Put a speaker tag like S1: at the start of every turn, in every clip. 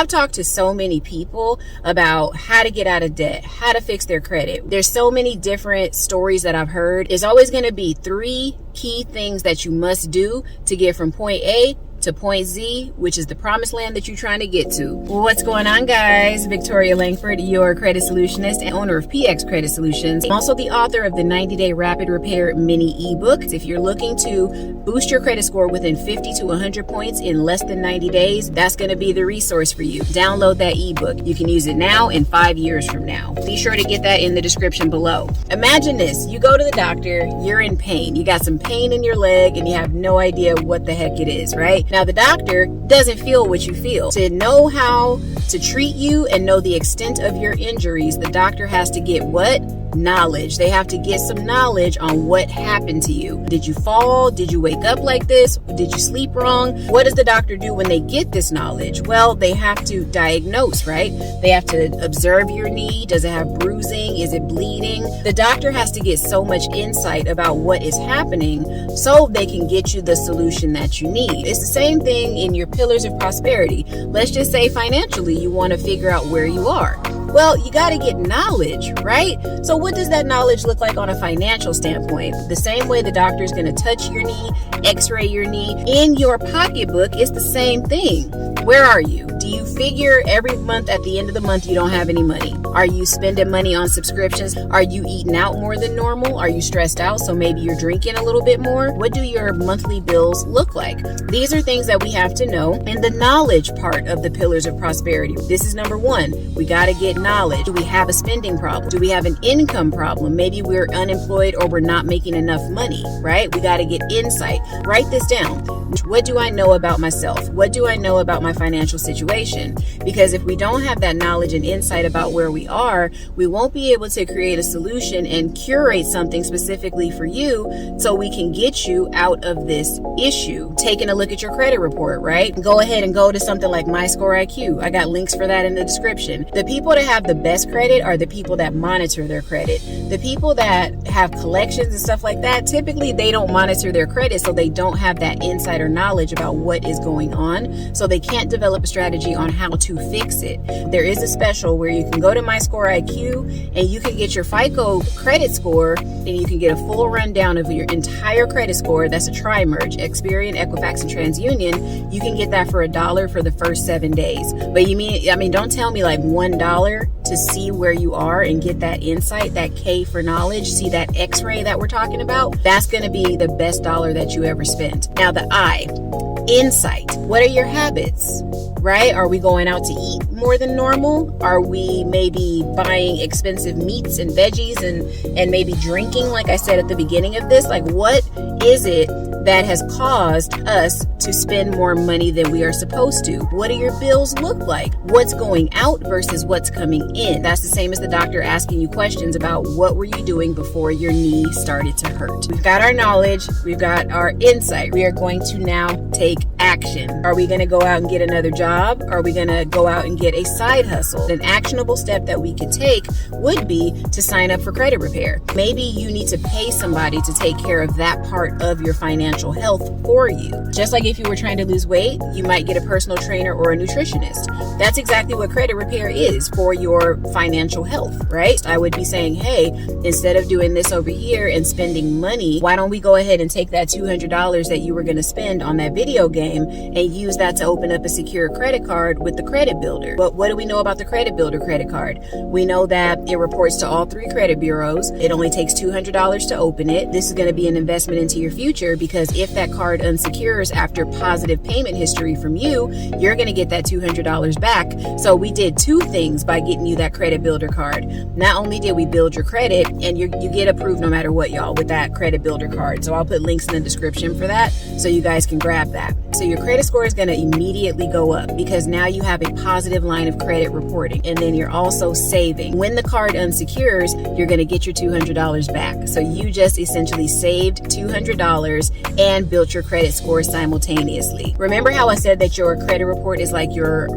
S1: I've talked to so many people about how to get out of debt, how to fix their credit. There's so many different stories that I've heard. It's always going to be 3 key things that you must do to get from point A to point Z, which is the promised land that you're trying to get to. Well, what's going on, guys? Victoria Langford, your credit solutionist and owner of PX Credit Solutions. I'm also the author of the 90-Day Rapid Repair mini ebook. If you're looking to boost your credit score within 50 to 100 points in less than 90 days, that's going to be the resource for you. Download that ebook. You can use it now and 5 years from now. Be sure to get that in the description below. Imagine this. You go to the doctor, you're in pain. You got some pain in your leg and you have no idea what the heck it is, right? Now, the doctor doesn't feel what you feel. To know how to treat you and know the extent of your injuries, the doctor has to get what? Knowledge. They have to get some knowledge on what happened to you. Did you fall? Did you wake up like this? Did you sleep wrong? What does the doctor do when they get this knowledge? Well, they have to diagnose, right? They have to observe your knee. Does it have bruising? Is it bleeding? The doctor has to get so much insight about what is happening so they can get you the solution that you need. It's the same thing in your pillars of prosperity. Let's just say financially, you want to figure out where you are. Well, you got to get knowledge, right? So what does that knowledge look like on a financial standpoint? The same way the doctor is going to touch your knee, x-ray your knee. In your pocketbook, it's the same thing. Where are you? Do you figure every month at the end of the month you don't have any money? Are you spending money on subscriptions? Are you eating out more than normal? Are you stressed out so maybe you're drinking a little bit more? What do your monthly bills look like? These are things that we have to know in the knowledge part of the pillars of prosperity. This is number 1. We got to get knowledge. Do we have a spending problem? Do we have an income problem? Maybe we're unemployed or we're not making enough money, right? We got to get insight. Write this down. What do I know about myself? What do I know about my financial situation? Because if we don't have that knowledge and insight about where we are, we won't be able to create a solution and curate something specifically for you so we can get you out of this issue. Taking a look at your credit report, right? Go ahead and go to something like MyScoreIQ. I got links for that in the description. The people that have the best credit are the people that monitor their credit. The people that have collections and stuff like that, typically they don't monitor their credit, so they don't have that insight or knowledge about what is going on, so they can't develop a strategy on how to fix it. There is a special where you can go to MyScoreIQ and you can get your FICO credit score and you can get a full rundown of your entire credit score. That's a tri-merge, Experian, Equifax, and TransUnion. You can get that for $1 for the first 7 days. But don't tell me like $1 to see where you are and get that insight, that K for knowledge, see that x-ray that we're talking about. That's going to be the best dollar that you ever spent. Now the I, insight. What are your habits, right? Are we going out to eat more than normal? Are we maybe buying expensive meats and veggies and maybe drinking, like I said at the beginning of this? Like, what is it that has caused us to spend more money than we are supposed to? What do your bills look like? What's going out versus what's coming in? That's the same as the doctor asking you questions about what were you doing before your knee started to hurt. We've got our knowledge. We've got our insight. We are going to now take action. Are we going to go out and get another job? Are we going to go out and get a side hustle? An actionable step that we could take would be to sign up for credit repair. Maybe you need to pay somebody to take care of that part of your financial health for you. Just like if you were trying to lose weight, you might get a personal trainer or a nutritionist. That's exactly what credit repair is for your financial health, right? I would be saying, hey, instead of doing this over here and spending money, why don't we go ahead and take that $200 that you were going to spend on that video game and use that to open up a secure credit card with the Credit Builder. But what do we know about the Credit Builder credit card? We know that it reports to all 3 credit bureaus. It only takes $200 to open it. This is going to be an investment into your future, because if that card unsecures after positive payment history from you, you're going to get that $200 back. So we did 2 things by getting you that Credit Builder card. Not only did we build your credit, and you get approved no matter what, y'all, with that Credit Builder card. So I'll put links in the description for that so you guys can grab that. So your credit score is going to immediately go up because now you have a positive line of credit reporting, and then you're also saving. When the card unsecures, you're going to get your $200 back. So you just essentially saved $200 and built your credit score simultaneously. Remember how I said that your credit report is like your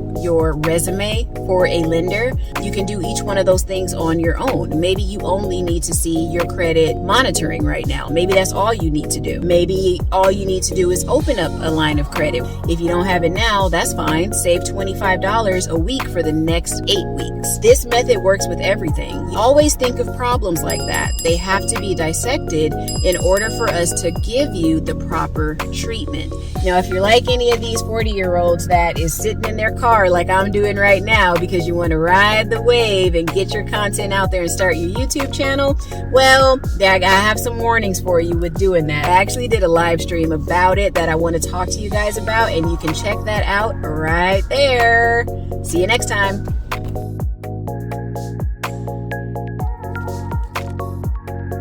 S1: resume for a lender? You can do each one of those things on your own. Maybe you only need to see your credit monitoring right now. Maybe that's all you need to do. Maybe all you need to do is open up a line of credit. If you don't have it now, that's fine. Save $25 a week for the next 8 weeks. This method works with everything. Always think of problems like that. They have to be dissected in order for us to give you the proper treatment. Now, if you're like any of these 40-year-olds that is sitting in their car like I'm doing right now because you want to ride the wave and get your content out there and start your YouTube channel, well, I have some warnings for you with doing that. I actually did a live stream about it that I want to talk to you guys about, and you can check that out right there. See you next time.